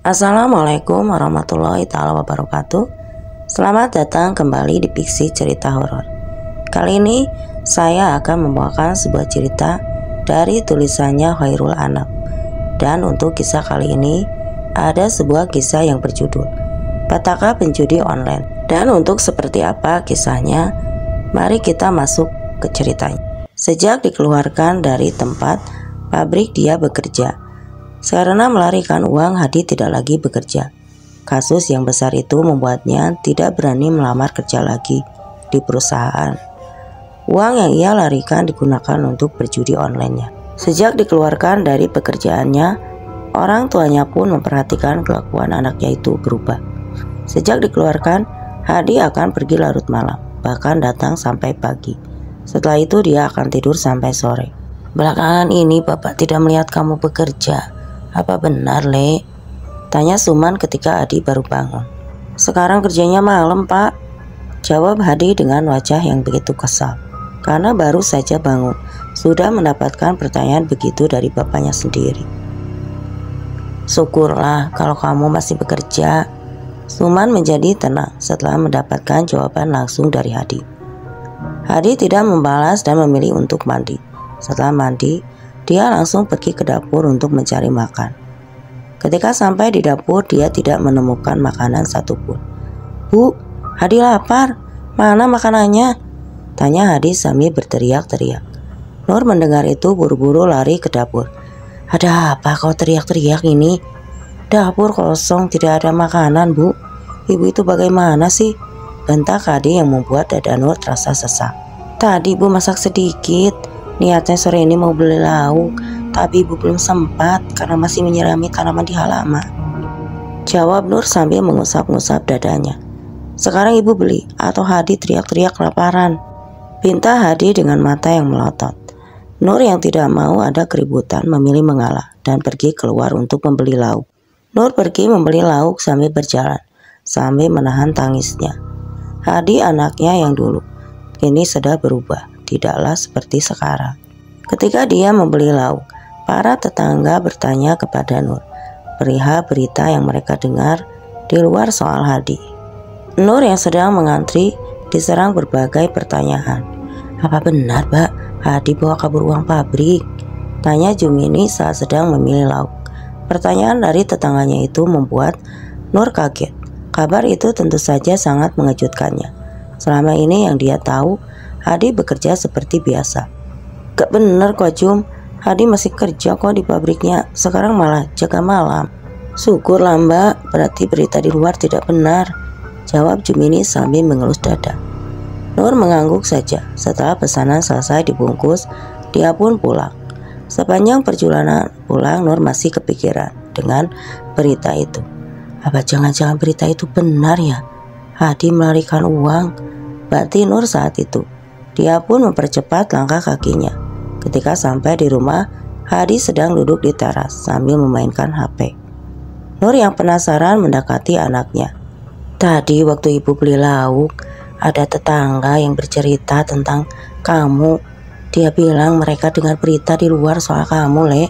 Assalamualaikum warahmatullahi taala wabarakatuh. Selamat datang kembali di Piksi Cerita Horor. Kali ini saya akan membawakan sebuah cerita dari tulisannya Khairul Anam. Dan untuk kisah kali ini ada sebuah kisah yang berjudul Petaka Penjudi Online. Dan untuk seperti apa kisahnya, mari kita masuk ke ceritanya. Sejak dikeluarkan dari tempat pabrik dia bekerja, karena melarikan uang, Hadi tidak lagi bekerja. Kasus yang besar itu membuatnya tidak berani melamar kerja lagi di perusahaan. Uang yang ia larikan digunakan untuk berjudi online-nya. Sejak dikeluarkan dari pekerjaannya, orang tuanya pun memperhatikan kelakuan anaknya itu berubah. Sejak dikeluarkan, Hadi akan pergi larut malam, bahkan datang sampai pagi. Setelah itu dia akan tidur sampai sore. Belakangan ini bapak tidak melihat kamu bekerja. Apa benar, Le? Tanya Suman ketika Hadi baru bangun. Sekarang kerjanya malam, Pak, jawab Hadi dengan wajah yang begitu kesal. Karena baru saja bangun, sudah mendapatkan pertanyaan begitu dari bapaknya sendiri. Syukurlah kalau kamu masih bekerja. Suman menjadi tenang setelah mendapatkan jawaban langsung dari Hadi. Hadi tidak membalas dan memilih untuk mandi. Setelah mandi, dia langsung pergi ke dapur untuk mencari makan. Ketika sampai di dapur, dia tidak menemukan makanan satupun. Bu, Hadi lapar. Mana makanannya? Tanya Hadi sambil berteriak-teriak. Nur mendengar itu buru-buru lari ke dapur. Ada apa kau teriak-teriak ini? Dapur kosong, tidak ada makanan, Bu. Ibu itu bagaimana sih? Bentak Hadi yang membuat dada Nur terasa sesak. Tadi Bu masak sedikit. Niatnya sore ini mau beli lauk, tapi ibu belum sempat karena masih menyirami tanaman di halaman. Jawab Nur sambil mengusap-ngusap dadanya. Sekarang ibu beli atau Hadi teriak-teriak kelaparan? Pinta Hadi dengan mata yang melotot. Nur yang tidak mau ada keributan memilih mengalah dan pergi keluar untuk membeli lauk. Nur pergi membeli lauk sambil berjalan, sambil menahan tangisnya. Hadi anaknya yang dulu, kini sudah berubah. Tidaklah seperti sekarang. Ketika dia membeli lauk, para tetangga bertanya kepada Nur perihal berita yang mereka dengar di luar soal Hadi. Nur yang sedang mengantri diserang berbagai pertanyaan. Apa benar, Mbak, Hadi bawa kabur uang pabrik? Tanya Jumini saat sedang memilih lauk. Pertanyaan dari tetangganya itu membuat Nur kaget. Kabar itu tentu saja sangat mengejutkannya. Selama ini yang dia tahu, Hadi bekerja seperti biasa. Gak bener kok Jum, Hadi masih kerja kok di pabriknya, sekarang malah jaga malam. Syukurlah Mbak, berarti berita di luar tidak benar, jawab Jumini sambil mengelus dada. Nur mengangguk saja. Setelah pesanan selesai dibungkus, dia pun pulang. Sepanjang perjalanan pulang, Nur masih kepikiran dengan berita itu. Apa jangan-jangan berita itu benar ya? Hadi melarikan uang, batin Nur saat itu. Dia pun mempercepat langkah kakinya. Ketika sampai di rumah, Hadi sedang duduk di teras sambil memainkan HP. Nur yang penasaran mendekati anaknya. Tadi waktu ibu beli lauk, ada tetangga yang bercerita tentang kamu. Dia bilang mereka dengar berita di luar soal kamu, Le.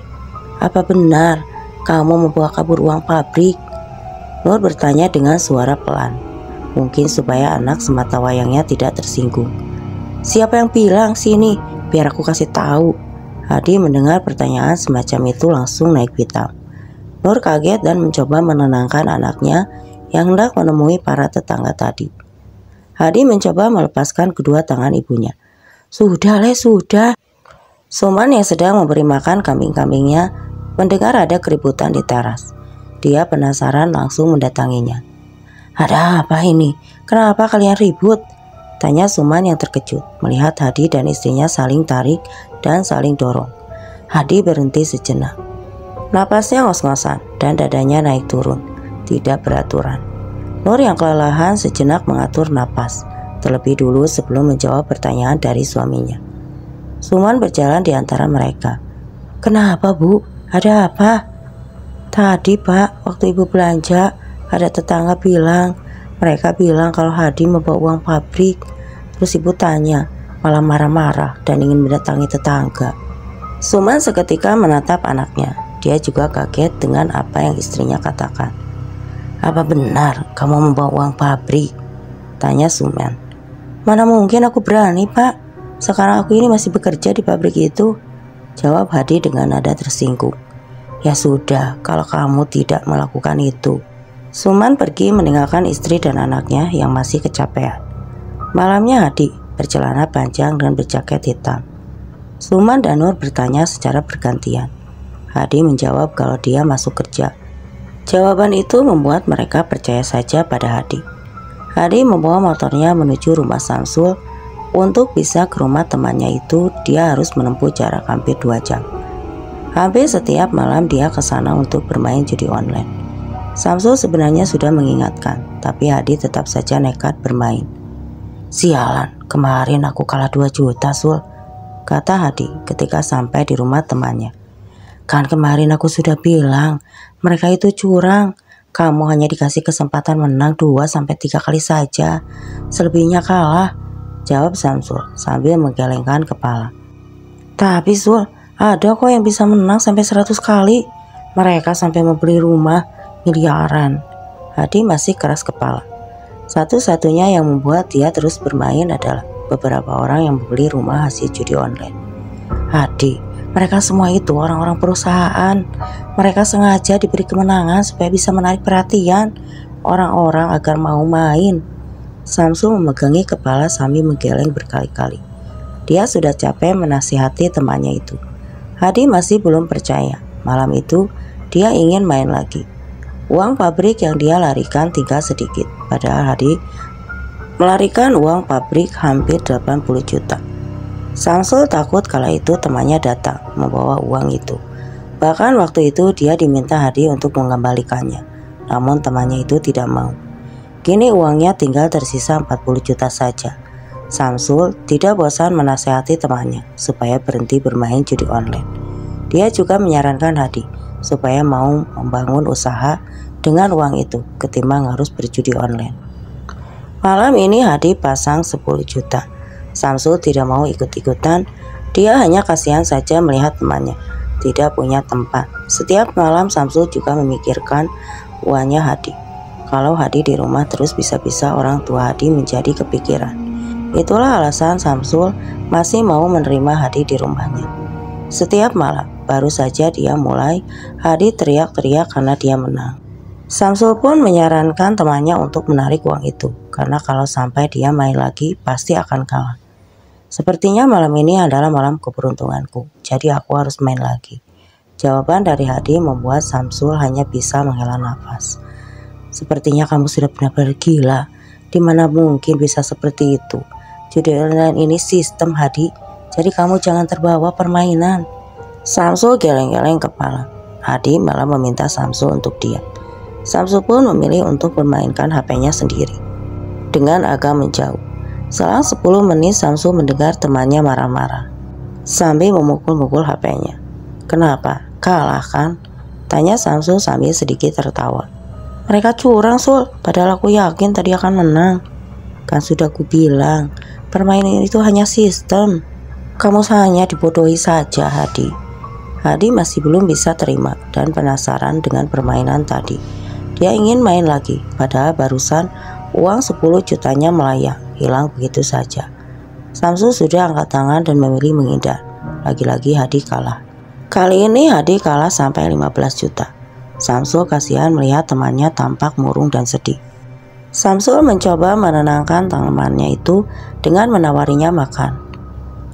Apa benar kamu membawa kabur uang pabrik? Nur bertanya dengan suara pelan, mungkin supaya anak semata wayangnya tidak tersinggung. Siapa yang bilang sini? Biar aku kasih tahu. Hadi mendengar pertanyaan semacam itu langsung naik pitam. Nur kaget dan mencoba menenangkan anaknya yang hendak menemui para tetangga tadi. Hadi mencoba melepaskan kedua tangan ibunya. Sudah, Le, sudah. Suman yang sedang memberi makan kambing-kambingnya mendengar ada keributan di teras. Dia penasaran langsung mendatanginya. Ada apa ini? Kenapa kalian ribut? Tanya Suman yang terkejut melihat Hadi dan istrinya saling tarik dan saling dorong. Hadi berhenti sejenak. Napasnya ngos-ngosan dan dadanya naik turun, tidak beraturan. Nur yang kelelahan sejenak mengatur napas, terlebih dulu sebelum menjawab pertanyaan dari suaminya. Suman berjalan di antara mereka. Kenapa, Bu? Ada apa? Tadi, Pak, waktu ibu belanja, ada tetangga mereka bilang kalau Hadi membawa uang pabrik. Terus ibu tanya, malah marah-marah dan ingin mendatangi tetangga. Suman seketika menatap anaknya. Dia juga kaget dengan apa yang istrinya katakan. "Apa benar kamu membawa uang pabrik?" tanya Suman. "Mana mungkin aku berani, Pak. Sekarang aku ini masih bekerja di pabrik itu," jawab Hadi dengan nada tersinggung. "Ya sudah, kalau kamu tidak melakukan itu." Suman pergi meninggalkan istri dan anaknya yang masih kecapean. Malamnya Hadi bercelana panjang dan berjaket hitam. Suman dan Nur bertanya secara bergantian. Hadi menjawab kalau dia masuk kerja. Jawaban itu membuat mereka percaya saja pada Hadi. Hadi membawa motornya menuju rumah Samsul. Untuk bisa ke rumah temannya itu, dia harus menempuh jarak hampir 2 jam. Hampir setiap malam dia ke sana untuk bermain judi online. Samsul sebenarnya sudah mengingatkan, tapi Hadi tetap saja nekat bermain. "Sialan, kemarin aku kalah 2 juta, Sul," kata Hadi ketika sampai di rumah temannya. "Kan kemarin aku sudah bilang, mereka itu curang. Kamu hanya dikasih kesempatan menang 2-3 kali saja. Selebihnya kalah," jawab Samsul sambil menggelengkan kepala. "Tapi Sul, ada kok yang bisa menang sampai 100 kali. Mereka sampai membeli rumah miliaran." Hadi masih keras kepala. Satu-satunya yang membuat dia terus bermain adalah beberapa orang yang membeli rumah hasil judi online. "Hadi, mereka semua itu orang-orang perusahaan. Mereka sengaja diberi kemenangan supaya bisa menarik perhatian orang-orang agar mau main." Samsul memegangi kepala sambil menggeleng berkali-kali. Dia sudah capek menasihati temannya itu. Hadi masih belum percaya. Malam itu dia ingin main lagi. Uang pabrik yang dia larikan tinggal sedikit. Padahal Hadi melarikan uang pabrik hampir 80 juta. Samsul takut kala itu temannya datang membawa uang itu. Bahkan waktu itu dia diminta Hadi untuk mengembalikannya. Namun temannya itu tidak mau. Kini uangnya tinggal tersisa 40 juta saja. Samsul tidak bosan menasehati temannya supaya berhenti bermain judi online. Dia juga menyarankan Hadi supaya mau membangun usaha dengan uang itu ketimbang harus berjudi online. Malam ini Hadi pasang 10 juta. Samsul tidak mau ikut-ikutan. Dia hanya kasihan saja melihat temannya tidak punya tempat. Setiap malam Samsul juga memikirkan uangnya Hadi. Kalau Hadi di rumah terus bisa-bisa orang tua Hadi menjadi kepikiran. Itulah alasan Samsul masih mau menerima Hadi di rumahnya. Setiap malam baru saja dia mulai, Hadi teriak-teriak karena dia menang. Samsul pun menyarankan temannya untuk menarik uang itu, karena kalau sampai dia main lagi pasti akan kalah. "Sepertinya malam ini adalah malam keberuntunganku, jadi aku harus main lagi." Jawaban dari Hadi membuat Samsul hanya bisa menghela nafas. "Sepertinya kamu sudah benar-benar gila. Dimana mungkin bisa seperti itu? Judi online ini sistem, Hadi. Jadi kamu jangan terbawa permainan." Samsul geleng-geleng kepala. Hadi malah meminta Samsul untuk diam. Samsul pun memilih untuk bermainkan HP-nya sendiri dengan agak menjauh. Selang 10 menit Samsul mendengar temannya marah-marah sambil memukul-mukul HP-nya. "Kenapa? Kalah kan?" tanya Samsul sambil sedikit tertawa. "Mereka curang, Sul. Padahal aku yakin tadi akan menang. Kan sudah kubilang, permainan itu hanya sistem. Kamu hanya dibodohi saja, Hadi." Hadi masih belum bisa terima dan penasaran dengan permainan tadi. Dia ingin main lagi, padahal barusan uang 10 jutanya melayang, hilang begitu saja. Samsul sudah angkat tangan dan memilih menghindar. Lagi-lagi Hadi kalah. Kali ini Hadi kalah sampai 15 juta. Samsul kasihan melihat temannya tampak murung dan sedih. Samsul mencoba menenangkan temannya itu dengan menawarinya makan.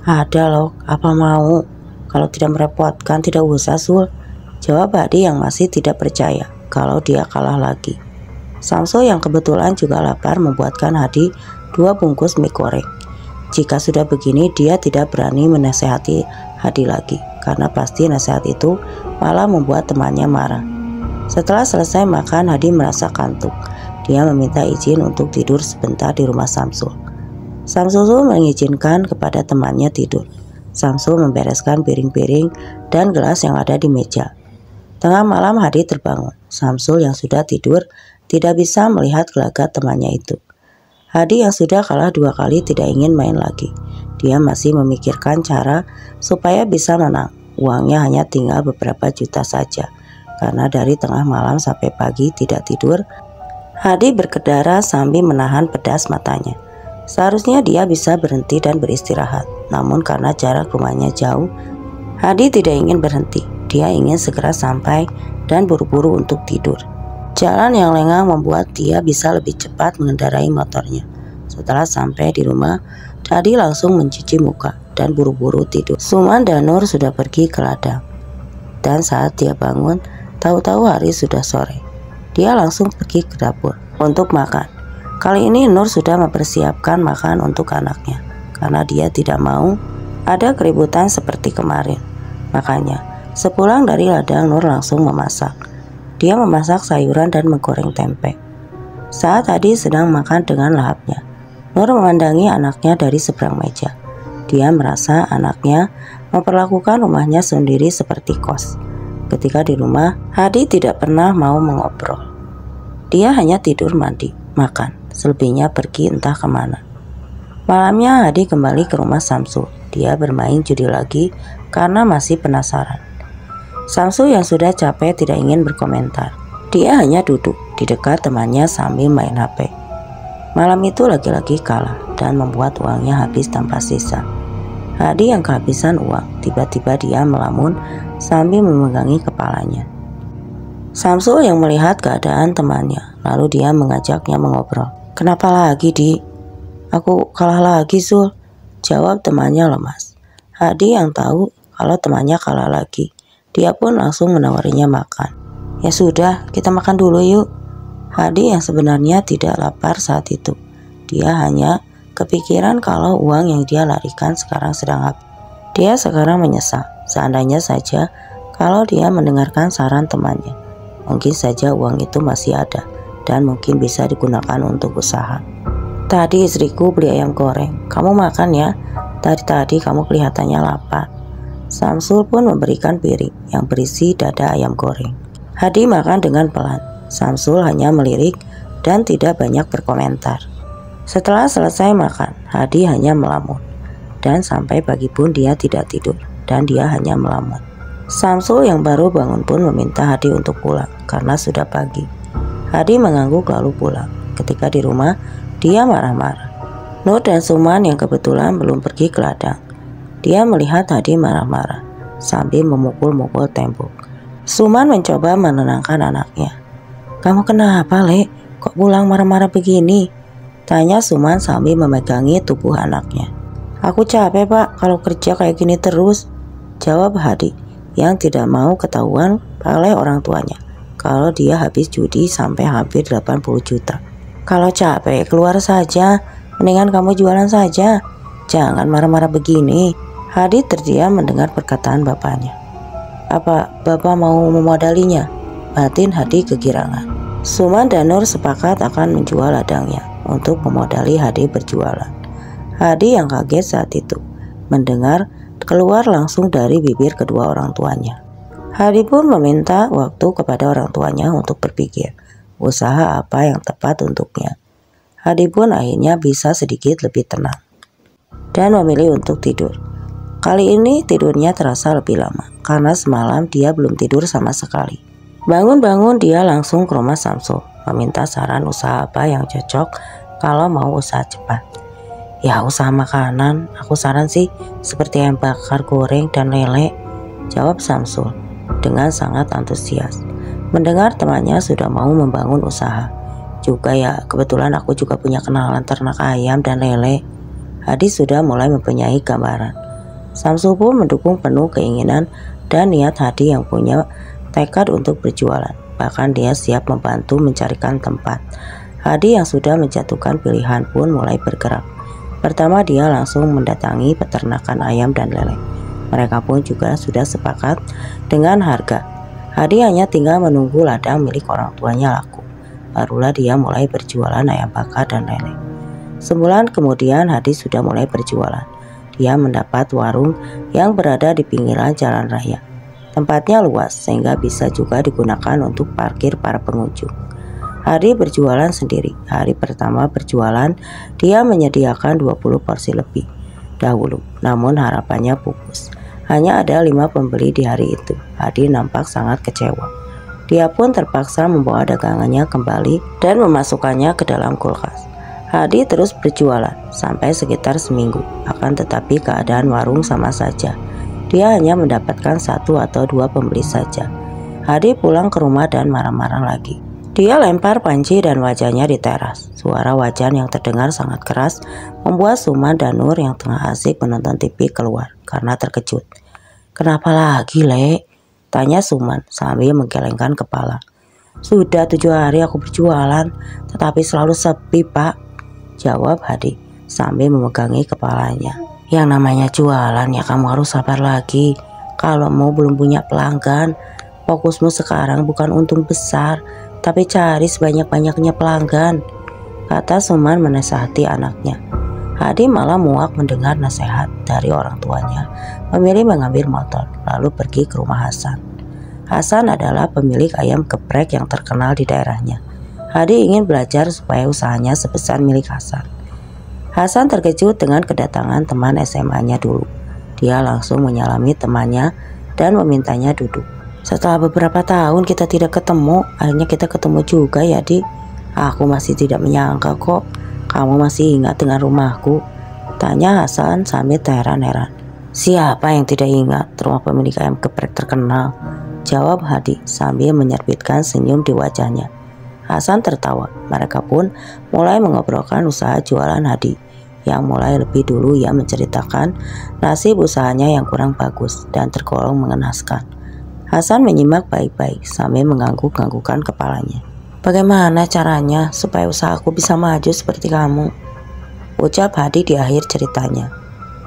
"Ada loh, apa mau? Kalau tidak merepotkan tidak usah, Sul," jawab Hadi yang masih tidak percaya kalau dia kalah lagi. Samsul yang kebetulan juga lapar membuatkan Hadi 2 bungkus mie goreng. Jika sudah begini dia tidak berani menasehati Hadi lagi, karena pasti nasihat itu malah membuat temannya marah. Setelah selesai makan, Hadi merasa kantuk. Dia meminta izin untuk tidur sebentar di rumah Samsul. Samsul mengizinkan kepada temannya tidur. Samsul membereskan piring-piring dan gelas yang ada di meja. Tengah malam Hadi terbangun. Samsul yang sudah tidur tidak bisa melihat gelagat temannya itu. Hadi yang sudah kalah 2 kali tidak ingin main lagi. Dia masih memikirkan cara supaya bisa menang. Uangnya hanya tinggal beberapa juta saja. Karena dari tengah malam sampai pagi tidak tidur, Hadi berkedara sambil menahan pedas matanya. Seharusnya dia bisa berhenti dan beristirahat, namun karena jarak rumahnya jauh, Hadi tidak ingin berhenti. Dia ingin segera sampai dan buru-buru untuk tidur. Jalan yang lengang membuat dia bisa lebih cepat mengendarai motornya. Setelah sampai di rumah, Hadi langsung mencuci muka dan buru-buru tidur. Suman dan Nur sudah pergi ke ladang. Dan saat dia bangun, tahu-tahu hari sudah sore. Dia langsung pergi ke dapur untuk makan. Kali ini Nur sudah mempersiapkan makan untuk anaknya, karena dia tidak mau ada keributan seperti kemarin. Makanya, sepulang dari ladang Nur langsung memasak. Dia memasak sayuran dan menggoreng tempe. Saat Hadi sedang makan dengan lahapnya, Nur memandangi anaknya dari seberang meja. Dia merasa anaknya memperlakukan rumahnya sendiri seperti kos. Ketika di rumah, Hadi tidak pernah mau mengobrol. Dia hanya tidur, mandi, makan, selebihnya pergi entah kemana. Malamnya Hadi kembali ke rumah Samsul. Dia bermain judi lagi karena masih penasaran. Samsul yang sudah capek tidak ingin berkomentar. Dia hanya duduk di dekat temannya sambil main HP. Malam itu lagi-lagi kalah dan membuat uangnya habis tanpa sisa. Hadi yang kehabisan uang, tiba-tiba dia melamun sambil memegangi kepalanya. Samsul yang melihat keadaan temannya, lalu dia mengajaknya mengobrol. "Kenapa lagi, Di?" "Aku kalah lagi, Sul," jawab temannya lemas. Hadi yang tahu kalau temannya kalah lagi, dia pun langsung menawarinya makan. "Ya sudah, kita makan dulu yuk." Hadi yang sebenarnya tidak lapar saat itu. Dia hanya kepikiran kalau uang yang dia larikan sekarang sedang habis. Dia sekarang menyesal. Seandainya saja kalau dia mendengarkan saran temannya, mungkin saja uang itu masih ada dan mungkin bisa digunakan untuk usaha. "Tadi istriku beli ayam goreng. Kamu makan ya. Tadi kamu kelihatannya lapar." Samsul pun memberikan piring yang berisi dada ayam goreng. Hadi makan dengan pelan. Samsul hanya melirik dan tidak banyak berkomentar. Setelah selesai makan, Hadi hanya melamun. Dan sampai pagi pun dia tidak tidur dan dia hanya melamun. Samsul yang baru bangun pun meminta Hadi untuk pulang karena sudah pagi. Hadi mengangguk lalu pulang. Ketika di rumah, dia marah-marah. Nur dan Suman yang kebetulan belum pergi ke ladang. Dia melihat Hadi marah-marah sambil memukul-mukul tembok. Suman mencoba menenangkan anaknya. "Kamu kenapa, Lek? Kok pulang marah-marah begini?" tanya Suman sambil memegangi tubuh anaknya. "Aku capek, Pak, kalau kerja kayak gini terus," jawab Hadi yang tidak mau ketahuan oleh orang tuanya kalau dia habis judi sampai hampir 80 juta. "Kalau capek keluar saja, mendingan kamu jualan saja. Jangan marah-marah begini." Hadi terdiam mendengar perkataan bapaknya. "Apa bapak mau memodalinya?" batin Hadi kegirangan. Suman dan Nur sepakat akan menjual ladangnya untuk memodali Hadi berjualan. Hadi yang kaget saat itu mendengar keluar langsung dari bibir kedua orang tuanya. Hadi pun meminta waktu kepada orang tuanya untuk berpikir usaha apa yang tepat untuknya. Hadi pun akhirnya bisa sedikit lebih tenang dan memilih untuk tidur. Kali ini tidurnya terasa lebih lama karena semalam dia belum tidur sama sekali. Bangun-bangun dia langsung ke rumah Samsul, meminta saran usaha apa yang cocok kalau mau usaha cepat. "Ya usaha makanan, aku saran sih seperti ayam bakar, goreng, dan lele," jawab Samsul dengan sangat antusias. Mendengar temannya sudah mau membangun usaha. "Juga ya, kebetulan aku juga punya kenalan ternak ayam dan lele." Hadi sudah mulai mempunyai gambaran. Samsul pun mendukung penuh keinginan dan niat Hadi yang punya tekad untuk berjualan. Bahkan dia siap membantu mencarikan tempat. Hadi yang sudah menjatuhkan pilihan pun mulai bergerak. Pertama dia langsung mendatangi peternakan ayam dan lele. Mereka pun juga sudah sepakat dengan harga. Hadi hanya tinggal menunggu ladang milik orang tuanya laku. Barulah dia mulai berjualan ayam bakar dan lele. Sebulan kemudian Hadi sudah mulai berjualan. Dia mendapat warung yang berada di pinggiran jalan raya. Tempatnya luas sehingga bisa juga digunakan untuk parkir para pengunjung. Hadi berjualan sendiri. Hari pertama berjualan, dia menyediakan 20 porsi lebih dahulu. Namun harapannya pupus. Hanya ada 5 pembeli di hari itu. Hadi nampak sangat kecewa. Dia pun terpaksa membawa dagangannya kembali dan memasukkannya ke dalam kulkas. Hadi terus berjualan sampai sekitar seminggu. Akan tetapi keadaan warung sama saja. Dia hanya mendapatkan 1 atau 2 pembeli saja. Hadi pulang ke rumah dan marah-marah lagi. Dia lempar panci dan wajahnya di teras. Suara wajan yang terdengar sangat keras membuat Suman dan Nur yang tengah asik menonton TV keluar karena terkejut. "Kenapa lagi, Le?" tanya Suman sambil menggelengkan kepala. "Sudah 7 hari aku berjualan, tetapi selalu sepi, Pak," jawab Hadi sambil memegangi kepalanya. "Yang namanya jualan ya kamu harus sabar lagi. Kalau mau belum punya pelanggan, fokusmu sekarang bukan untung besar, tapi cari sebanyak-banyaknya pelanggan," kata Suman menasihati anaknya. Hadi malah muak mendengar nasihat dari orang tuanya, memilih mengambil motor lalu pergi ke rumah Hasan. Hasan adalah pemilik ayam geprek yang terkenal di daerahnya. Hadi ingin belajar supaya usahanya sebesar milik Hasan. Hasan terkejut dengan kedatangan teman SMA-nya dulu. Dia langsung menyalami temannya dan memintanya duduk. "Setelah beberapa tahun kita tidak ketemu, akhirnya kita ketemu juga ya, Di. Aku masih tidak menyangka kok kamu masih ingat dengan rumahku," tanya Hasan sambil terheran-heran. "Siapa yang tidak ingat rumah pemilik ayam geprek terkenal?" jawab Hadi sambil menyerbitkan senyum di wajahnya. Hasan tertawa. Mereka pun mulai mengobrolkan usaha jualan Hadi, yang mulai lebih dulu ia menceritakan nasib usahanya yang kurang bagus dan tergolong mengenaskan. Hasan menyimak baik-baik sambil mengangguk-anggukkan kepalanya. "Bagaimana caranya supaya usahaku bisa maju seperti kamu?" ucap Hadi di akhir ceritanya.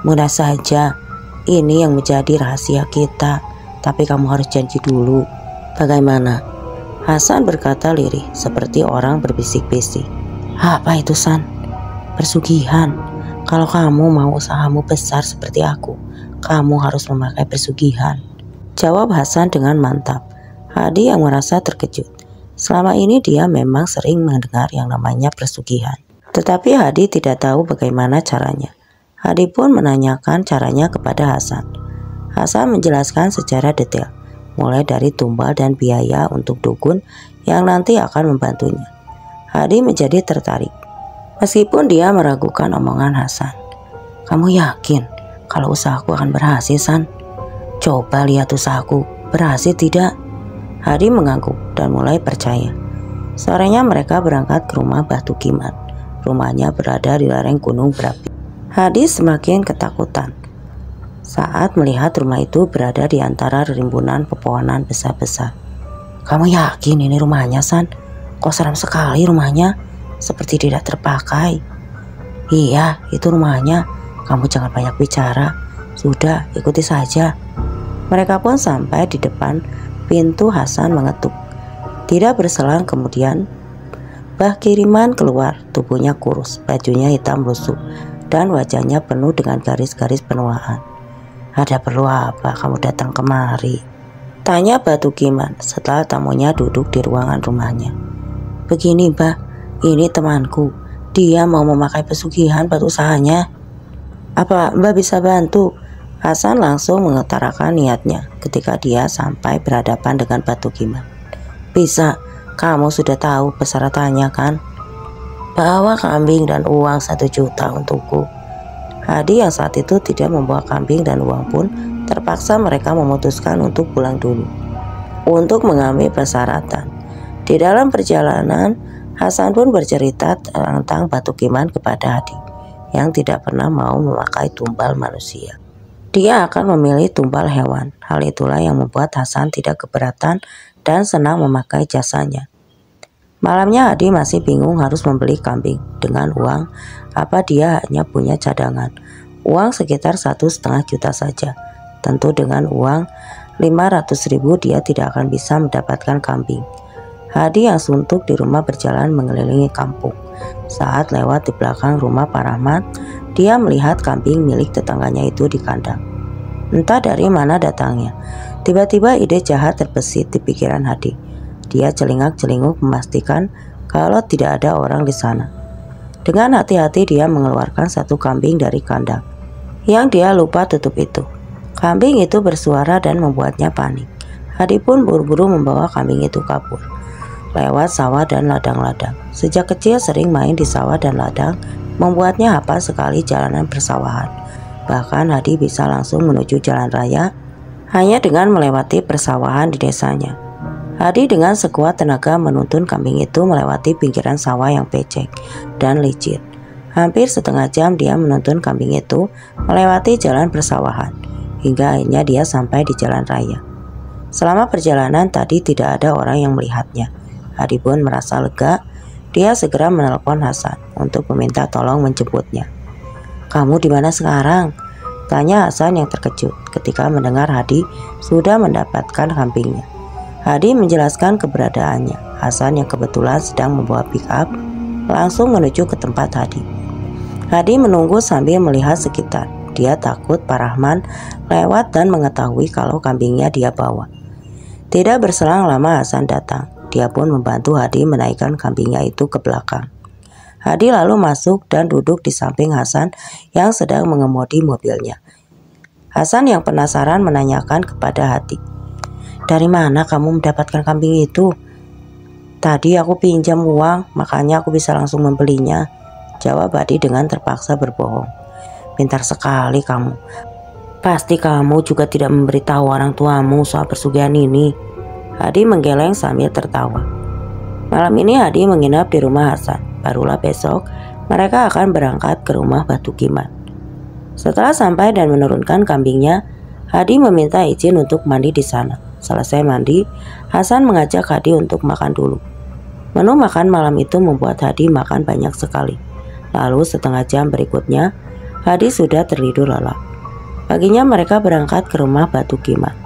"Mudah saja, ini yang menjadi rahasia kita, tapi kamu harus janji dulu." "Bagaimana?" Hasan berkata lirih seperti orang berbisik-bisik. "Apa itu, San?" "Pesugihan. Kalau kamu mau usahamu besar seperti aku, kamu harus memakai pesugihan," jawab Hasan dengan mantap. Hadi yang merasa terkejut. Selama ini dia memang sering mendengar yang namanya pesugihan. Tetapi Hadi tidak tahu bagaimana caranya. Hadi pun menanyakan caranya kepada Hasan. Hasan menjelaskan secara detail, mulai dari tumbal dan biaya untuk dukun yang nanti akan membantunya. Hadi menjadi tertarik. Meskipun dia meragukan omongan Hasan. "Kamu yakin kalau usahaku akan berhasil, San? Coba lihat usahaku, berhasil tidak?" Hadi mengangguk dan mulai percaya. Sorenya mereka berangkat ke rumah Batu Kiman. Rumahnya berada di lereng gunung berapi. Hadi semakin ketakutan saat melihat rumah itu berada di antara rimbunan pepohonan besar-besar. "Kamu yakin ini rumahnya, San? Kok seram sekali rumahnya, seperti tidak terpakai." "Iya, itu rumahnya. Kamu jangan banyak bicara. Sudah, ikuti saja." Mereka pun sampai di depan pintu. Hasan mengetuk. Tidak berselang kemudian Bah Kiriman keluar. Tubuhnya kurus, bajunya hitam lusuh, dan wajahnya penuh dengan garis-garis penuaan. "Ada perlu apa kamu datang kemari?" tanya Batu Kiman setelah tamunya duduk di ruangan rumahnya. "Begini, Mbah, ini temanku. Dia mau memakai pesugihan buat usahanya. Apa Mbah bisa bantu?" Hasan langsung mengutarakan niatnya ketika dia sampai berhadapan dengan Batu Kiman. "Bisa, kamu sudah tahu persyaratannya kan? Bawa kambing dan uang 1 juta untukku." Hadi yang saat itu tidak membawa kambing dan uang pun terpaksa mereka memutuskan untuk pulang dulu untuk mengambil persyaratan. Di dalam perjalanan, Hasan pun bercerita tentang Batu Kiman kepada Hadi yang tidak pernah mau memakai tumbal manusia. Dia akan memilih tumbal hewan. Hal itulah yang membuat Hasan tidak keberatan dan senang memakai jasanya. Malamnya Hadi masih bingung harus membeli kambing dengan uang apa. Dia hanya punya cadangan uang sekitar 1,5 juta saja. Tentu dengan uang 500.000 dia tidak akan bisa mendapatkan kambing. Hadi yang suntuk di rumah berjalan mengelilingi kampung. Saat lewat di belakang rumah Pak Rahmat, dia melihat kambing milik tetangganya itu di kandang. Entah dari mana datangnya, tiba-tiba ide jahat terbesit di pikiran Hadi. Dia celingak-celinguk memastikan kalau tidak ada orang di sana. Dengan hati-hati dia mengeluarkan 1 kambing dari kandang yang dia lupa tutup itu. Kambing itu bersuara dan membuatnya panik. Hadi pun buru-buru membawa kambing itu kabur lewat sawah dan ladang-ladang. Sejak kecil sering main di sawah dan ladang, membuatnya hafal sekali jalanan persawahan. Bahkan Hadi bisa langsung menuju jalan raya hanya dengan melewati persawahan di desanya. Hadi dengan sekuat tenaga menuntun kambing itu melewati pinggiran sawah yang becek dan licin. Hampir setengah jam dia menuntun kambing itu melewati jalan persawahan, hingga akhirnya dia sampai di jalan raya. Selama perjalanan tadi tidak ada orang yang melihatnya. Hadi pun merasa lega. Dia segera menelpon Hasan untuk meminta tolong menjemputnya. "Kamu di mana sekarang?" tanya Hasan yang terkejut ketika mendengar Hadi sudah mendapatkan kambingnya. Hadi menjelaskan keberadaannya. Hasan yang kebetulan sedang membawa pick up langsung menuju ke tempat Hadi. Hadi menunggu sambil melihat sekitar. Dia takut Pak Rahman lewat dan mengetahui kalau kambingnya dia bawa. Tidak berselang lama Hasan datang. Dia pun membantu Hadi menaikkan kambingnya itu ke belakang. Hadi lalu masuk dan duduk di samping Hasan yang sedang mengemudi mobilnya. Hasan yang penasaran menanyakan kepada Hadi, "Dari mana kamu mendapatkan kambing itu?" "Tadi aku pinjam uang, makanya aku bisa langsung membelinya," jawab Hadi dengan terpaksa berbohong. "Pintar sekali kamu. Pasti kamu juga tidak memberitahu orang tuamu soal persugihan ini." Hadi menggeleng sambil tertawa. Malam ini Hadi menginap di rumah Hasan. Barulah besok mereka akan berangkat ke rumah Batu Kiman. Setelah sampai dan menurunkan kambingnya, Hadi meminta izin untuk mandi di sana. Selesai mandi, Hasan mengajak Hadi untuk makan dulu. Menu makan malam itu membuat Hadi makan banyak sekali. Lalu setengah jam berikutnya, Hadi sudah tertidur lelap. Paginya mereka berangkat ke rumah Batu Kiman.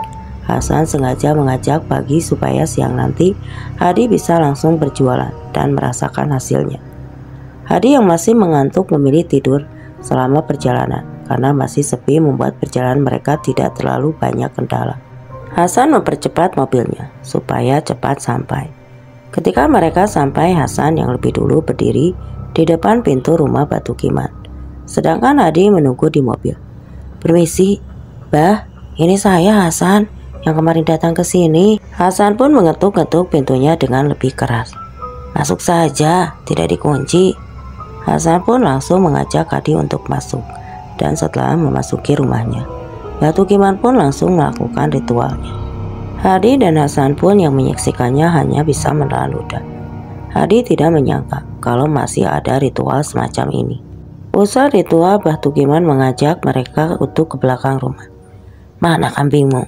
Hasan sengaja mengajak pagi supaya siang nanti Hadi bisa langsung berjualan dan merasakan hasilnya. Hadi yang masih mengantuk memilih tidur selama perjalanan karena masih sepi membuat perjalanan mereka tidak terlalu banyak kendala. Hasan mempercepat mobilnya supaya cepat sampai. Ketika mereka sampai, Hasan yang lebih dulu berdiri di depan pintu rumah Batu Kiman, sedangkan Hadi menunggu di mobil. "Permisi, Bah, ini saya Hasan yang kemarin datang ke sini." Hasan pun mengetuk-ketuk pintunya dengan lebih keras. "Masuk saja, tidak dikunci." Hasan pun langsung mengajak Hadi untuk masuk, dan setelah memasuki rumahnya, Batu Kiman pun langsung melakukan ritualnya. Hadi dan Hasan pun yang menyaksikannya hanya bisa menelan ludah. Hadi tidak menyangka kalau masih ada ritual semacam ini. Usai ritual, Batu Kiman mengajak mereka untuk ke belakang rumah. "Mana kambingmu?"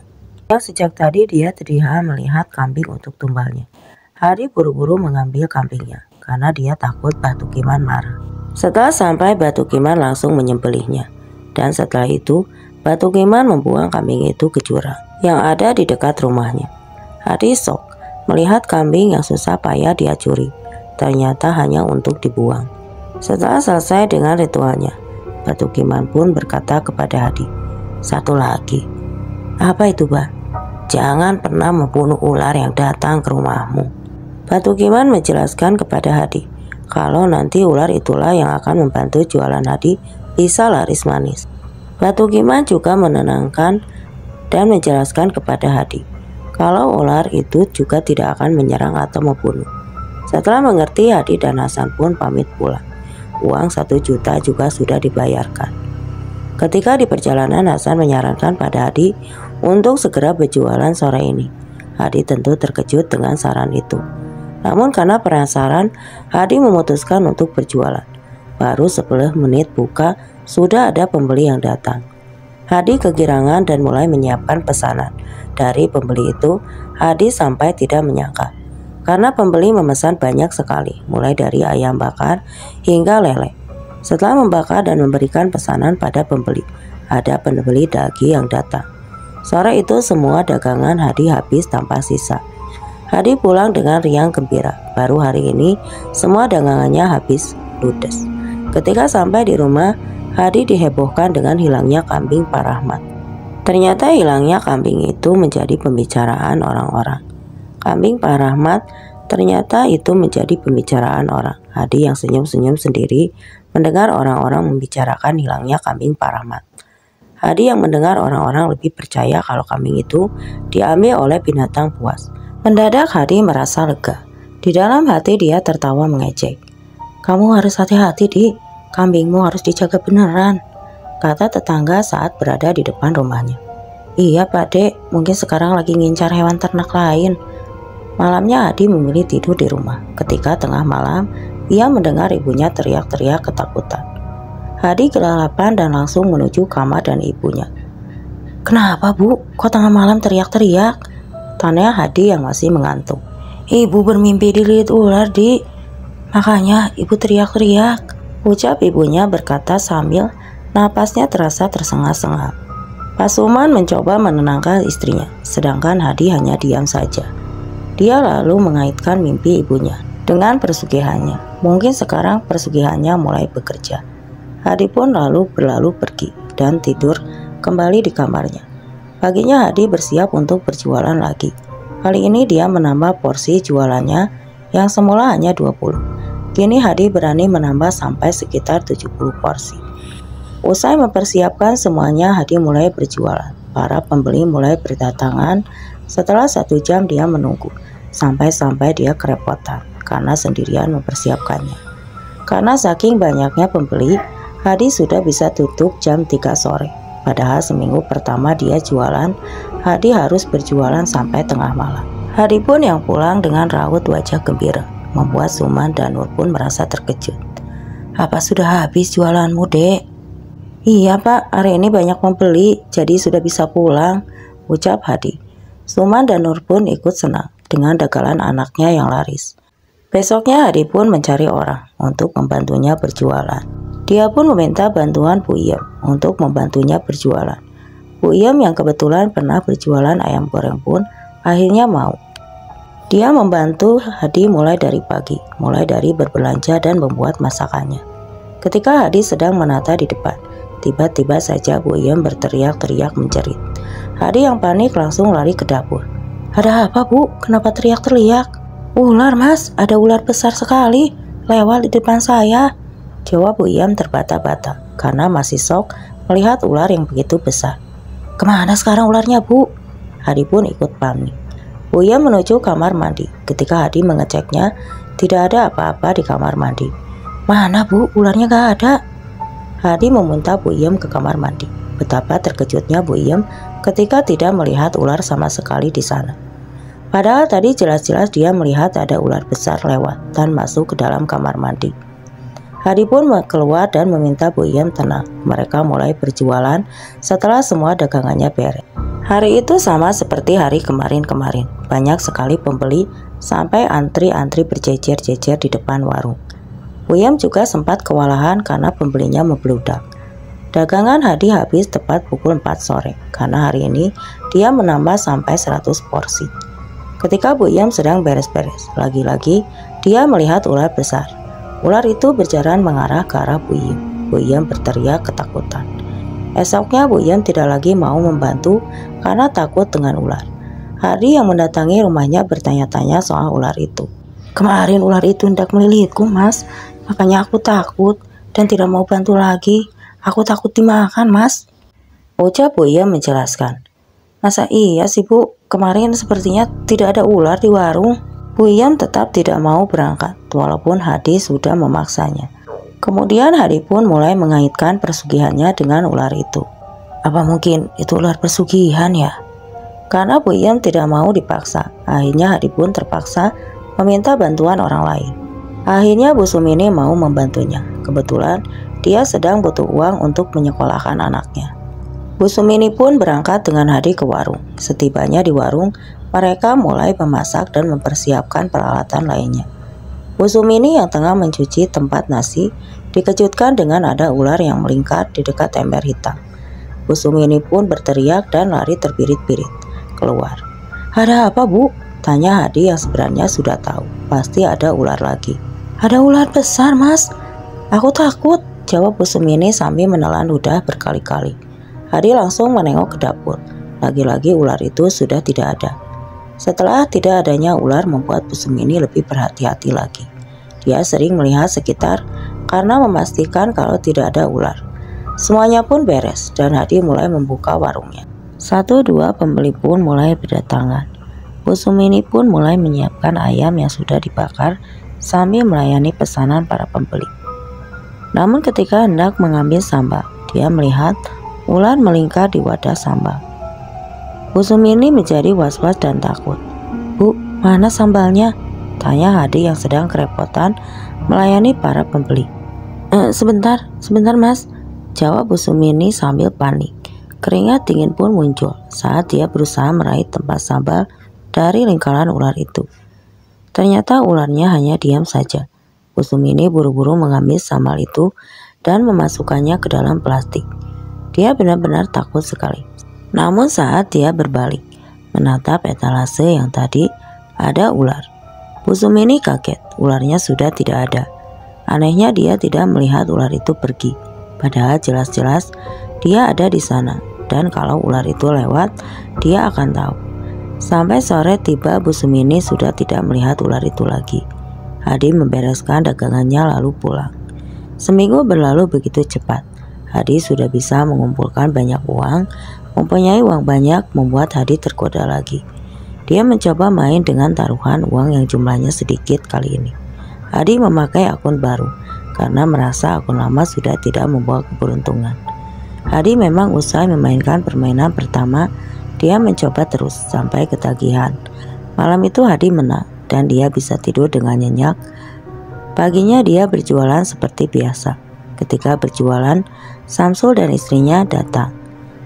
Sejak tadi dia terdiam melihat kambing untuk tumbalnya. Hadi buru-buru mengambil kambingnya karena dia takut Batu Kiman marah. Setelah sampai, Batu Kiman langsung menyembelihnya, dan setelah itu Batu Kiman membuang kambing itu ke jurang yang ada di dekat rumahnya. Hadi shock melihat kambing yang susah payah dia curi ternyata hanya untuk dibuang. Setelah selesai dengan ritualnya, Batu Kiman pun berkata kepada Hadi, "Satu lagi." "Apa itu, Bah?" "Jangan pernah membunuh ular yang datang ke rumahmu." Batu Kiman menjelaskan kepada Hadi kalau nanti ular itulah yang akan membantu jualan Hadi bisa laris manis. Batu Kiman juga menenangkan dan menjelaskan kepada Hadi kalau ular itu juga tidak akan menyerang atau membunuh. Setelah mengerti, Hadi dan Hasan pun pamit pulang. Uang 1 juta juga sudah dibayarkan. Ketika di perjalanan, Hasan menyarankan pada Hadi untuk segera berjualan sore ini. Hadi tentu terkejut dengan saran itu. Namun karena penasaran, Hadi memutuskan untuk berjualan. Baru 10 menit buka, sudah ada pembeli yang datang. Hadi kegirangan dan mulai menyiapkan pesanan. Dari pembeli itu, Hadi sampai tidak menyangka. Karena pembeli memesan banyak sekali, mulai dari ayam bakar hingga lele. Setelah membakar dan memberikan pesanan pada pembeli, ada pembeli daging yang datang. Sore itu semua dagangan Hadi habis tanpa sisa. Hadi pulang dengan riang gembira. Baru hari ini semua dagangannya habis ludes. Ketika sampai di rumah, Hadi dihebohkan dengan hilangnya kambing Pak Rahmat. Ternyata hilangnya kambing itu menjadi pembicaraan orang-orang. Kambing Pak Rahmat ternyata itu menjadi pembicaraan orang. Hadi yang senyum-senyum sendiri mendengar orang-orang membicarakan hilangnya kambing Pak Rahmat. Hadi yang mendengar orang-orang lebih percaya kalau kambing itu diambil oleh binatang buas. Mendadak Hadi merasa lega. Di dalam hati dia tertawa mengejek. "Kamu harus hati-hati, Dik. Kambingmu harus dijaga beneran," kata tetangga saat berada di depan rumahnya. "Iya Pak Dek, mungkin sekarang lagi ngincar hewan ternak lain." Malamnya Hadi memilih tidur di rumah. Ketika tengah malam, ia mendengar ibunya teriak-teriak ketakutan. Hadi kelelapan dan langsung menuju kamar dan ibunya. "Kenapa Bu? Kok tengah malam teriak-teriak?" tanya Hadi yang masih mengantuk. "Ibu bermimpi dililit ular, Dik. Makanya ibu teriak-teriak," ucap ibunya berkata sambil napasnya terasa tersengal-sengal. Pak Suman mencoba menenangkan istrinya, sedangkan Hadi hanya diam saja. Dia lalu mengaitkan mimpi ibunya dengan persugihannya. Mungkin sekarang persugihannya mulai bekerja. Hadi pun lalu berlalu pergi dan tidur kembali di kamarnya. Paginya Hadi bersiap untuk berjualan lagi. Kali ini dia menambah porsi jualannya yang semula hanya 20. Kini Hadi berani menambah sampai sekitar 70 porsi. Usai mempersiapkan semuanya, Hadi mulai berjualan. Para pembeli mulai berdatangan. Setelah 1 jam dia menunggu, sampai-sampai dia kerepotan karena sendirian mempersiapkannya. Karena saking banyaknya pembeli, Hadi sudah bisa tutup jam 3 sore. Padahal seminggu pertama dia jualan, Hadi harus berjualan sampai tengah malam. Hadi pun yang pulang dengan raut wajah gembira, membuat Suman dan Nur pun merasa terkejut. "Apa sudah habis jualanmu, Dek?" "Iya Pak, hari ini banyak pembeli, jadi sudah bisa pulang," ucap Hadi. Suman dan Nur pun ikut senang dengan dagangan anaknya yang laris. Besoknya Hadi pun mencari orang untuk membantunya berjualan. Dia pun meminta bantuan Bu Iem untuk membantunya berjualan. Bu Iem yang kebetulan pernah berjualan ayam goreng pun akhirnya mau. Dia membantu Hadi mulai dari pagi, mulai dari berbelanja dan membuat masakannya. Ketika Hadi sedang menata di depan, tiba-tiba saja Bu Iem berteriak-teriak menjerit. Hadi yang panik langsung lari ke dapur. "Ada apa Bu? Kenapa teriak-teriak?" "Ular Mas, ada ular besar sekali lewat di depan saya," jawab Bu Iem terbata-bata karena masih shock melihat ular yang begitu besar. "Kemana sekarang ularnya Bu?" Hadi pun ikut panik. Bu Iem menuju kamar mandi. Ketika Hadi mengeceknya, tidak ada apa-apa di kamar mandi. "Mana Bu? Ularnya gak ada." Hadi meminta Bu Iem ke kamar mandi. Betapa terkejutnya Bu Iem ketika tidak melihat ular sama sekali di sana. Padahal tadi jelas-jelas dia melihat ada ular besar lewat dan masuk ke dalam kamar mandi. Hadi pun keluar dan meminta Bu Iem tenang. Mereka mulai berjualan setelah semua dagangannya beres. Hari itu sama seperti hari kemarin-kemarin. Banyak sekali pembeli sampai antri-antri berjejer-jejer di depan warung. Bu Iem juga sempat kewalahan karena pembelinya membludak. Dagangan Hadi habis tepat pukul 4 sore karena hari ini dia menambah sampai 100 porsi. Ketika Bu Iem sedang beres-beres, lagi-lagi dia melihat ular besar. Ular itu berjalan mengarah ke arah Bu Iem. Bu Iem berteriak ketakutan. Esoknya Bu Iem tidak lagi mau membantu karena takut dengan ular. Hadi yang mendatangi rumahnya bertanya-tanya soal ular itu. "Kemarin ular itu hendak melilitku Mas, makanya aku takut dan tidak mau bantu lagi. Aku takut dimakan Mas," ucap Bu Iem menjelaskan. "Masa iya sih Bu, kemarin sepertinya tidak ada ular di warung." Bu Iem tetap tidak mau berangkat walaupun Hadi sudah memaksanya. Kemudian Hadi pun mulai mengaitkan persugihannya dengan ular itu. Apa mungkin itu ular pesugihan ya? Karena Bu Iem tidak mau dipaksa, akhirnya Hadi pun terpaksa meminta bantuan orang lain. Akhirnya Bu Sumini mau membantunya. Kebetulan dia sedang butuh uang untuk menyekolahkan anaknya. Bu Sumini pun berangkat dengan Hadi ke warung. Setibanya di warung, mereka mulai memasak dan mempersiapkan peralatan lainnya. Bu Sumini yang tengah mencuci tempat nasi dikejutkan dengan ada ular yang melingkar di dekat ember hitam. Bu Sumini pun berteriak dan lari terbirit-birit keluar. "Ada apa Bu?" tanya Hadi yang sebenarnya sudah tahu. Pasti ada ular lagi. "Ada ular besar Mas, aku takut," jawab Bu Sumini sambil menelan ludah berkali-kali. Hadi langsung menengok ke dapur. Lagi-lagi ular itu sudah tidak ada. Setelah tidak adanya ular membuat Bu Sumini lebih berhati-hati lagi. Dia sering melihat sekitar karena memastikan kalau tidak ada ular. Semuanya pun beres dan Hadi mulai membuka warungnya. Satu dua pembeli pun mulai berdatangan. Bu Sumini pun mulai menyiapkan ayam yang sudah dibakar sambil melayani pesanan para pembeli. Namun ketika hendak mengambil sambal, dia melihat ular melingkar di wadah sambal. Bu Sumini menjadi was-was dan takut. "Bu, mana sambalnya?" tanya Hadi yang sedang kerepotan melayani para pembeli. Sebentar mas," jawab Bu Sumini sambil panik. Keringat dingin pun muncul saat dia berusaha meraih tempat sambal dari lingkaran ular itu. Ternyata ularnya hanya diam saja. Bu Sumini buru-buru mengambil sambal itu dan memasukkannya ke dalam plastik. Dia benar-benar takut sekali. Namun saat dia berbalik menatap etalase yang tadi ada ular, Bu Sumini kaget. Ularnya sudah tidak ada. Anehnya dia tidak melihat ular itu pergi, padahal jelas-jelas dia ada di sana. Dan kalau ular itu lewat, dia akan tahu. Sampai sore tiba, Bu Sumini sudah tidak melihat ular itu lagi. Hadi membereskan dagangannya lalu pulang. Seminggu berlalu begitu cepat. Hadi sudah bisa mengumpulkan banyak uang. Mempunyai uang banyak membuat Hadi tergoda lagi. Dia mencoba main dengan taruhan uang yang jumlahnya sedikit kali ini. Hadi memakai akun baru karena merasa akun lama sudah tidak membawa keberuntungan. Hadi memang usai memainkan permainan pertama, dia mencoba terus sampai ketagihan. Malam itu Hadi menang dan dia bisa tidur dengan nyenyak. Paginya dia berjualan seperti biasa. Ketika berjualan, Samsul dan istrinya datang.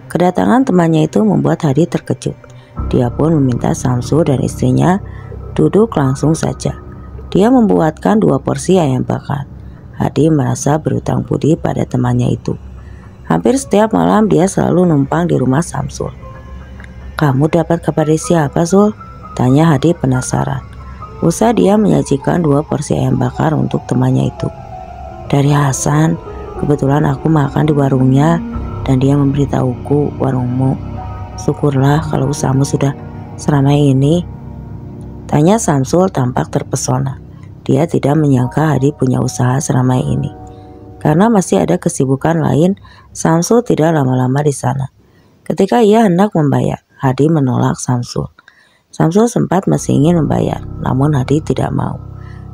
Kedatangan temannya itu membuat Hadi terkejut. Dia pun meminta Samsul dan istrinya duduk langsung saja. Dia membuatkan 2 porsi ayam bakar. Hadi merasa berutang budi pada temannya itu. Hampir setiap malam dia selalu numpang di rumah Samsul. "Kamu dapat kabar dari siapa, Sul?" tanya Hadi penasaran. Usai dia menyajikan 2 porsi ayam bakar untuk temannya itu. "Dari Hasan, kebetulan aku makan di warungnya dan dia memberitahuku warungmu. Syukurlah kalau usahamu sudah seramai ini," tanya Samsul tampak terpesona. Dia tidak menyangka Hadi punya usaha seramai ini. Karena masih ada kesibukan lain, Samsul tidak lama-lama di sana. Ketika ia hendak membayar, Hadi menolak Samsul. Samsul sempat masih ingin membayar, namun Hadi tidak mau.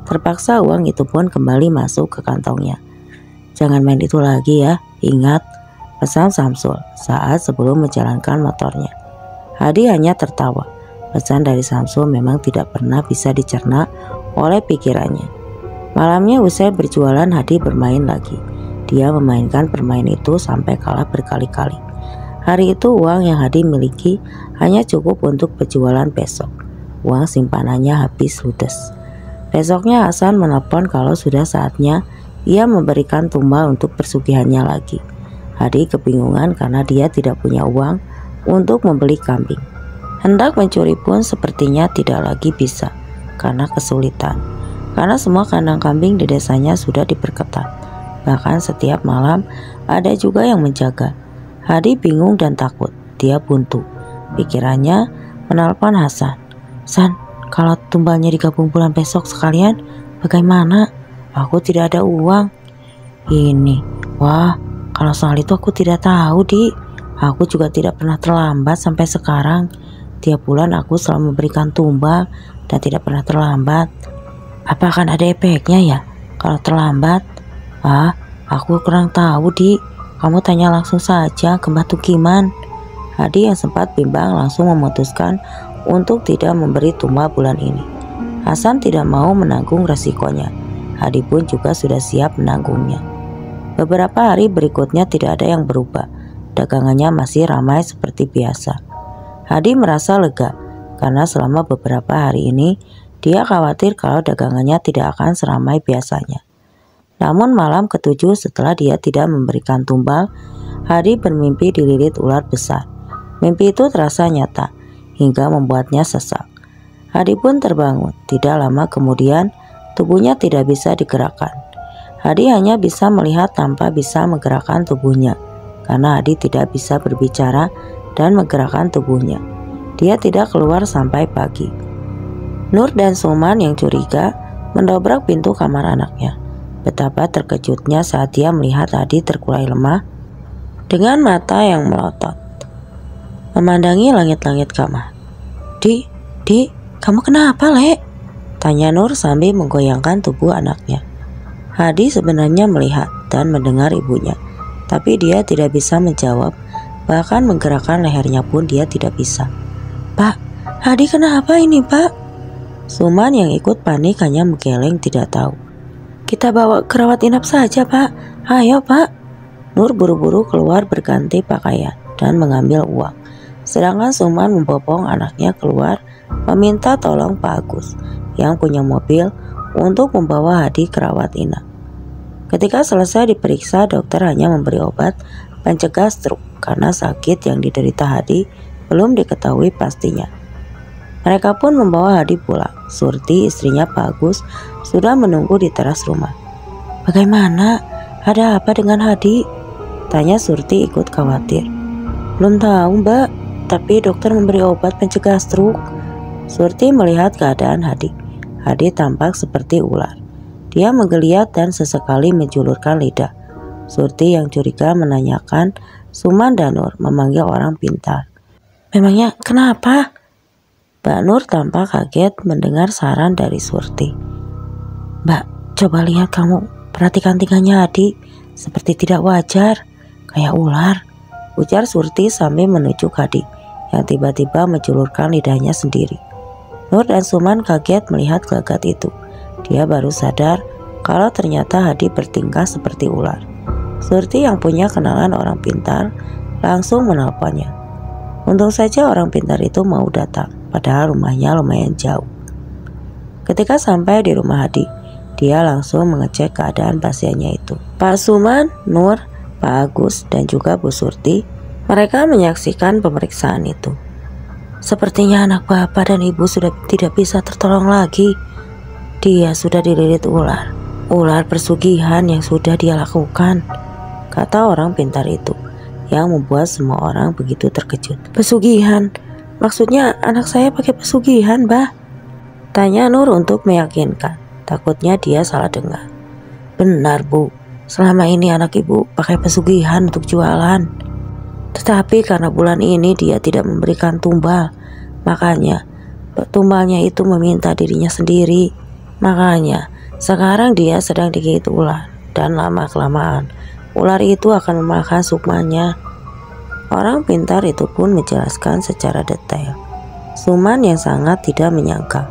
Terpaksa uang itu pun kembali masuk ke kantongnya. "Jangan main itu lagi ya, ingat," pesan Samsul saat sebelum menjalankan motornya. Hadi hanya tertawa. Pesan dari Samsul memang tidak pernah bisa dicerna oleh pikirannya. Malamnya usai berjualan, Hadi bermain lagi. Dia memainkan permainan itu sampai kalah berkali-kali. Hari itu uang yang Hadi miliki hanya cukup untuk berjualan besok. Uang simpanannya habis ludes. Besoknya Hasan menelpon kalau sudah saatnya ia memberikan tumbal untuk persugihannya lagi. Hadi kebingungan karena dia tidak punya uang untuk membeli kambing. Hendak mencuri pun sepertinya tidak lagi bisa karena kesulitan. Karena semua kandang kambing di desanya sudah diperketat. Bahkan setiap malam ada juga yang menjaga. Hadi bingung dan takut. Dia buntu. Pikirannya menelpon Hasan. "San, kalau tumbalnya digabung bulan besok sekalian, bagaimana? Aku tidak ada uang." "Ini, wah, kalau soal itu aku tidak tahu, Di. Aku juga tidak pernah terlambat sampai sekarang. Tiap bulan aku selalu memberikan tumbal dan tidak pernah terlambat. Apa akan ada efeknya ya kalau terlambat?" Aku kurang tahu, Di. Kamu tanya langsung saja ke Mbah Tukiman." Hadi yang sempat bimbang langsung memutuskan untuk tidak memberi tumbal bulan ini. Hasan tidak mau menanggung resikonya. Hadi pun juga sudah siap menanggungnya. Beberapa hari berikutnya tidak ada yang berubah. Dagangannya masih ramai seperti biasa. Hadi merasa lega karena selama beberapa hari ini dia khawatir kalau dagangannya tidak akan seramai biasanya. Namun malam ke-7 setelah dia tidak memberikan tumbal, Hadi bermimpi dililit ular besar. Mimpi itu terasa nyata hingga membuatnya sesak. Hadi pun terbangun. Tidak lama kemudian tubuhnya tidak bisa digerakkan. Hadi hanya bisa melihat tanpa bisa menggerakkan tubuhnya karena Hadi tidak bisa berbicara dan menggerakkan tubuhnya. Dia tidak keluar sampai pagi. Nur dan Suman yang curiga mendobrak pintu kamar anaknya. Betapa terkejutnya saat dia melihat Hadi terkulai lemah dengan mata yang melotot, memandangi langit-langit kamar. Di, kamu kenapa, Le? Tanya Nur sambil menggoyangkan tubuh anaknya. Hadi sebenarnya melihat dan mendengar ibunya, tapi dia tidak bisa menjawab, bahkan menggerakkan lehernya pun dia tidak bisa. Pak, Hadi kenapa ini, Pak? Suman yang ikut panik hanya menggeleng tidak tahu. Kita bawa ke rawat inap saja, Pak. Ayo, Pak. Nur buru-buru keluar berganti pakaian dan mengambil uang. Sedangkan Suman membopong anaknya keluar meminta tolong Pak Agus yang punya mobil untuk membawa Hadi ke rawat inap. Ketika selesai diperiksa, dokter hanya memberi obat pencegah stroke karena sakit yang diderita Hadi belum diketahui pastinya. Mereka pun membawa Hadi pulang. Surti, istrinya Pak Agus, sudah menunggu di teras rumah. Bagaimana? Ada apa dengan Hadi? Tanya Surti ikut khawatir. Belum tahu, Mbak, tapi dokter memberi obat pencegah stroke. Surti melihat keadaan Hadi. Hadi tampak seperti ular. Dia menggeliat dan sesekali menjulurkan lidah. Surti yang curiga menanyakan Suman dan Nur memanggil orang pintar. Memangnya kenapa? Mbak Nur tampak kaget mendengar saran dari Surti. Mbak, coba lihat kamu, perhatikan tingkahnya Hadi, seperti tidak wajar, kayak ular, ujar Surti sambil menunjuk Hadi yang tiba-tiba menjulurkan lidahnya sendiri. Nur dan Suman kaget melihat gelagat itu. Dia baru sadar kalau ternyata Hadi bertingkah seperti ular. Surti yang punya kenalan orang pintar langsung menelponnya. Untung saja orang pintar itu mau datang, padahal rumahnya lumayan jauh. Ketika sampai di rumah Hadi, dia langsung mengecek keadaan pasiennya itu. Pak Suman, Nur, Pak Agus, dan juga Bu Surti, mereka menyaksikan pemeriksaan itu. Sepertinya anak bapak dan ibu sudah tidak bisa tertolong lagi. Dia sudah dililit ular. Ular pesugihan yang sudah dia lakukan, kata orang pintar itu, yang membuat semua orang begitu terkejut. Pesugihan? Maksudnya anak saya pakai pesugihan, Bah? Tanya Nur untuk meyakinkan. Takutnya dia salah dengar. Benar, Bu. Selama ini anak ibu pakai pesugihan untuk jualan. Tetapi karena bulan ini dia tidak memberikan tumbal, makanya tumbalnya itu meminta dirinya sendiri. Makanya sekarang dia sedang digigit ular, dan lama-kelamaan ular itu akan memakan sukmanya. Orang pintar itu pun menjelaskan secara detail. Suman yang sangat tidak menyangka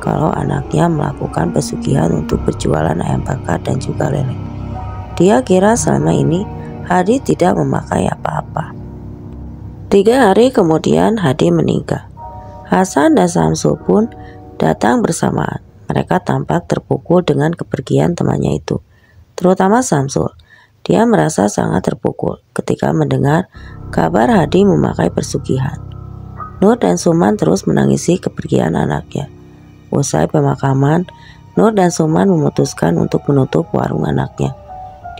kalau anaknya melakukan pesugihan untuk berjualan ayam bakar dan juga lele. Dia kira selama ini Hadi tidak memakai apa-apa. 3 hari kemudian Hadi meninggal. Hasan dan Samsul pun datang bersamaan. Mereka tampak terpukul dengan kepergian temannya itu, terutama Samsul. Dia merasa sangat terpukul ketika mendengar kabar Hadi memakai pesugihan. Nur dan Suman terus menangisi kepergian anaknya. Usai pemakaman, Nur dan Suman memutuskan untuk menutup warung anaknya.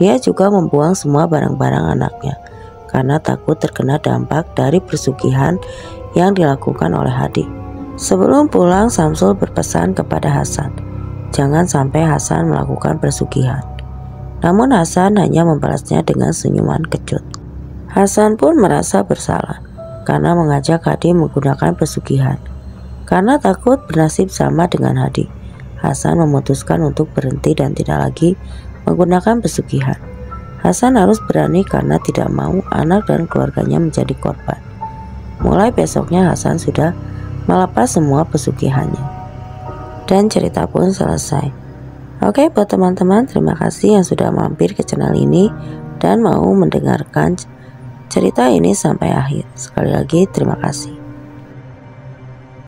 Dia juga membuang semua barang-barang anaknya karena takut terkena dampak dari pesugihan yang dilakukan oleh Hadi. Sebelum pulang, Samsul berpesan kepada Hasan, jangan sampai Hasan melakukan pesugihan. Namun Hasan hanya membalasnya dengan senyuman kecut. Hasan pun merasa bersalah karena mengajak Hadi menggunakan pesugihan. Karena takut bernasib sama dengan Hadi, Hasan memutuskan untuk berhenti dan tidak lagi menggunakan pesugihan. Hasan harus berani karena tidak mau anak dan keluarganya menjadi korban. Mulai besoknya Hasan sudah melepas semua pesugihannya. Dan cerita pun selesai. Oke, buat teman-teman, terima kasih yang sudah mampir ke channel ini dan mau mendengarkan cerita ini sampai akhir. Sekali lagi terima kasih.